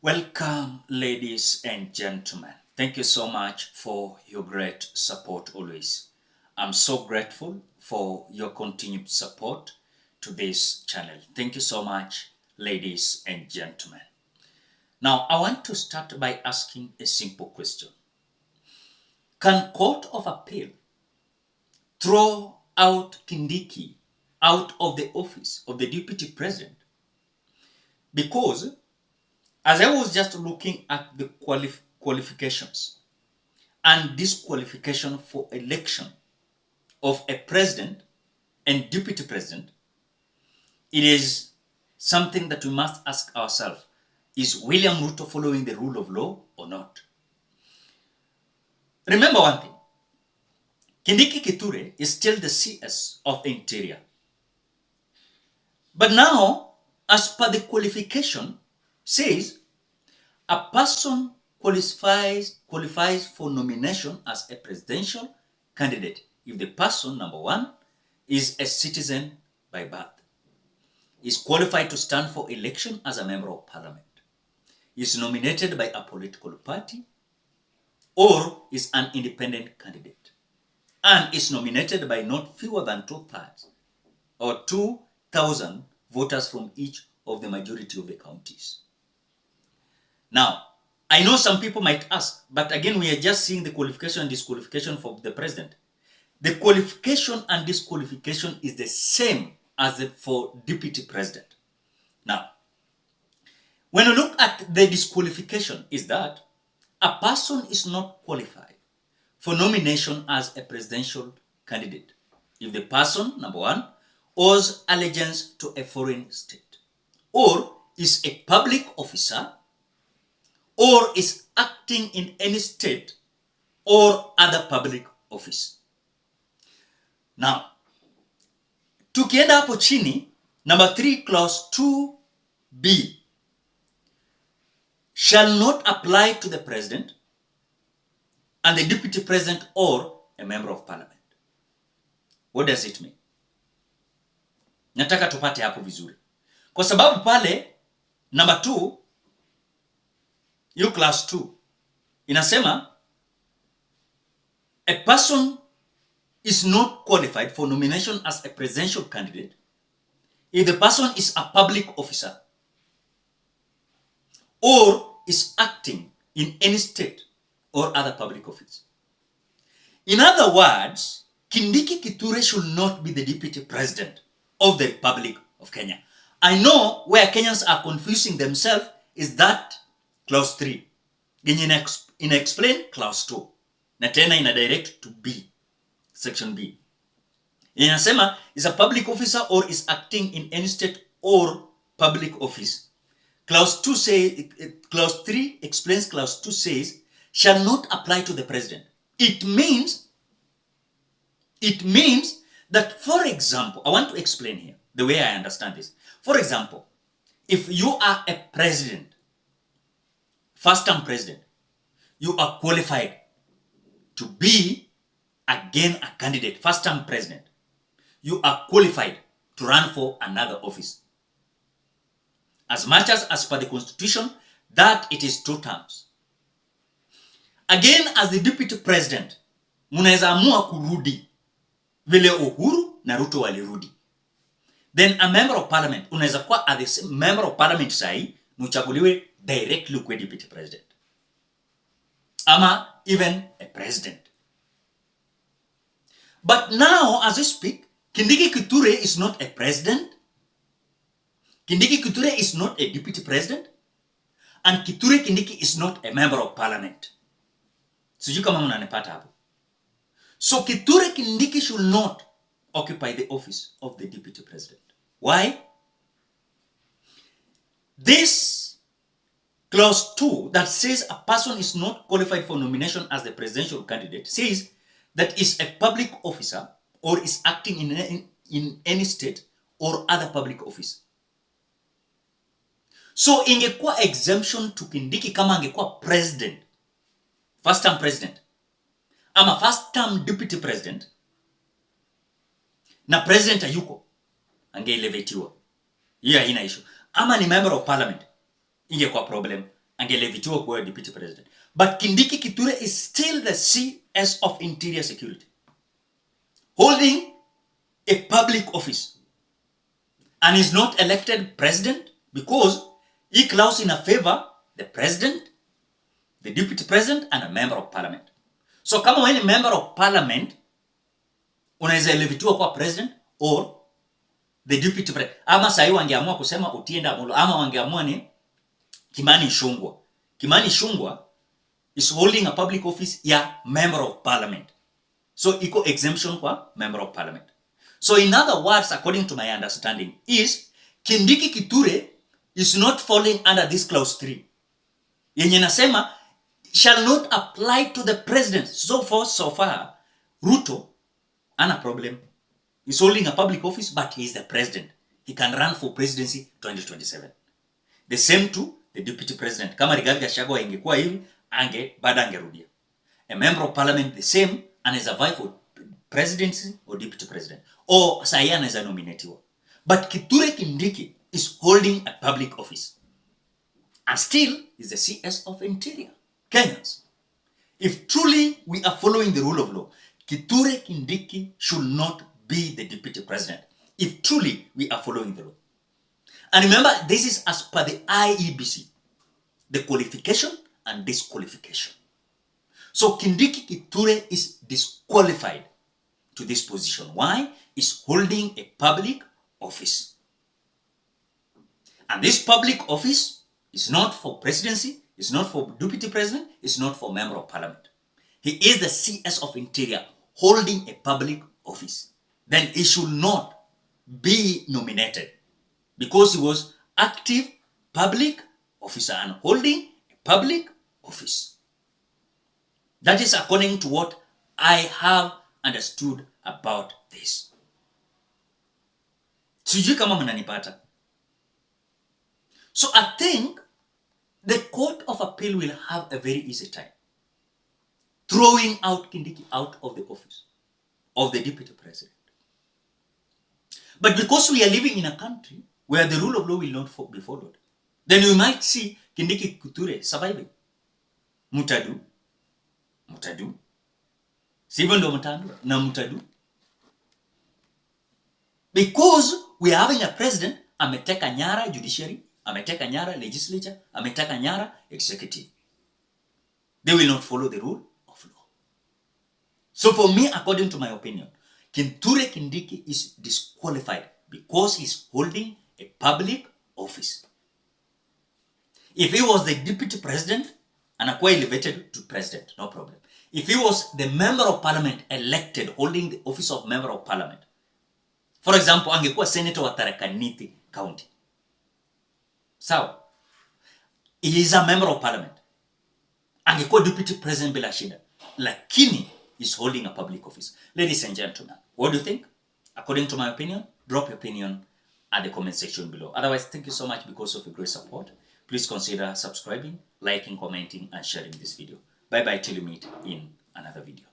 Welcome, ladies and gentlemen. Thank you so much for your great support always. I'm so grateful for your continued support to this channel. Thank you so much, ladies and gentlemen. Now, I want to start by asking a simple question. Can Court of Appeal throw out Kindiki out of the office of the Deputy President? Because as I was just looking at the qualifications and disqualification for election of a president and deputy president, it is something that we must ask ourselves. Is William Ruto following the rule of law or not? Remember one thing. Kindiki KITHURE is still the CS of the Interior. But now, as per the qualification, says a person qualifies for nomination as a presidential candidate if the person, number one, is a citizen by birth, is qualified to stand for election as a member of parliament, is nominated by a political party, or is an independent candidate, and is nominated by not fewer than 2/3 or 2,000 voters from each of the majority of the counties. Now, I know some people might ask, but again, we are just seeing the qualification and disqualification for the president. The qualification and disqualification is the same as for deputy president. Now, when you look at the disqualification, is that a person is not qualified for nomination as a presidential candidate if the person, number one, owes allegiance to a foreign state, or is a public officer, or is acting in any state or other public office. Now, tukienda hapo chini, number 3, clause 2B, shall not apply to the president and the deputy president or a member of parliament. What does it mean? Nataka tupate hapo vizuri. Kwa sababu pale, number 2, class 2 inasema a person is not qualified for nomination as a presidential candidate if the person is a public officer or is acting in any state or other public office. In other words, Kindiki KITHURE should not be the deputy president of the Republic of Kenya. I know where Kenyans are confusing themselves is that clause 3. Ina explain clause 2. Na tena ina direct to B, section B. Inasema is a public officer or is acting in any state or public office. Clause 3 explains clause 2 says shall not apply to the president. It means that, for example, I want to explain here the way I understand this. For example, if you are a president, first-term president, you are qualified to be again a candidate, first-term president. You are qualified to run for another office. As much as per the constitution, that it is 2 terms. Again, as the deputy president, munaweza amua kurudi vile Uhuru na Ruto walirudi. Then a member of parliament, unaweza kuwa a member of parliament sahi, nuchaguliwe directly kwa deputy president. Ama even a president. But now, as we speak, Kindiki KITHURE is not a president. Kindiki KITHURE is not a deputy president. And KITHURE Kindiki is not a member of parliament. Sijui kama mnanipata hapo. So KITHURE Kindiki should not occupy the office of the deputy president. Why? This clause 2 that says a person is not qualified for nomination as the presidential candidate says that is a public officer or is acting in any state or other public office. So ingekuwa exemption to Kindiki kama angekuwa president, first term president, ama first term deputy president, na president hayuko, angeelevatiwa. Hiyo haina issue. Ama ni member of parliament, ingekuwa problem. angelevitiwa kuwa deputy president. But Kindiki Kithure is still the CS of Interior Security, holding a public office, and is not elected president because he clause in a favor the president, the deputy president, and a member of parliament. So kama wewe ni member of parliament, unaweza elevitiwa kwa president or the deputy president. Ama sahi wangeamua kusema Otiende Amollo, ama wangeamua ni Kimani Ichung'wah. Kimani Ichung'wah is holding a public office ya member of parliament. So iko exemption kwa member of parliament. So in other words, according to my understanding, is Kindiki Kithure is not falling under this clause 3. Yenye nasema shall not apply to the president. So far, Ruto, ana problem. He's holding a public office, but he is the president. He can run for presidency 2027. The same to the deputy president. Kama Rigathi Gachagua ingekuwa hivi, bado angerudia. A member of parliament, the same, anaweza vie for presidency or deputy president. Or sahi anaweza nominatiwa. But Kithure Kindiki is holding a public office, and still is the CS of Interior. Kenyans, if truly we are following the rule of law, Kithure Kindiki should not be the deputy president, if truly we are following the law. And remember, this is as per the IEBC, the qualification and disqualification. So Kindiki Kithure is disqualified to this position. Why? He's holding a public office. And this public office is not for presidency, it's not for deputy president, it's not for member of parliament. He is the CS of Interior, holding a public office. Then he should not be nominated because he was active public officer and holding a public office. That is according to what I have understood about this. Sijui kama mnanipata. So I think the Court of Appeal will have a very easy time throwing out Kindiki out of the office of the deputy president. But because we are living in a country where the rule of law will not be followed, then we might see Kindiki Kithure surviving. Mutadu. Sivyo ndo mtandua na mutadu. Because we are having a president, ameteka nyara judiciary, ameteka nyara legislature, ameteka nyara executive. They will not follow the rule of law. So for me, according to my opinion, Kithure Kindiki is disqualified because he's holding a public office. If he was the deputy president, anakuwa elevated to president, no problem. If he was the member of parliament elected, holding the office of member of parliament, for example, angekuwa senator wa Tharaka Nithi County. So, he is a member of parliament. Angekuwa deputy president bila shida. Lakini is holding a public office. Ladies and gentlemen, what do you think? According to my opinion, drop your opinion at the comment section below. Otherwise, thank you so much because of your great support. Please consider subscribing, liking, commenting, and sharing this video. Bye-bye till you meet in another video.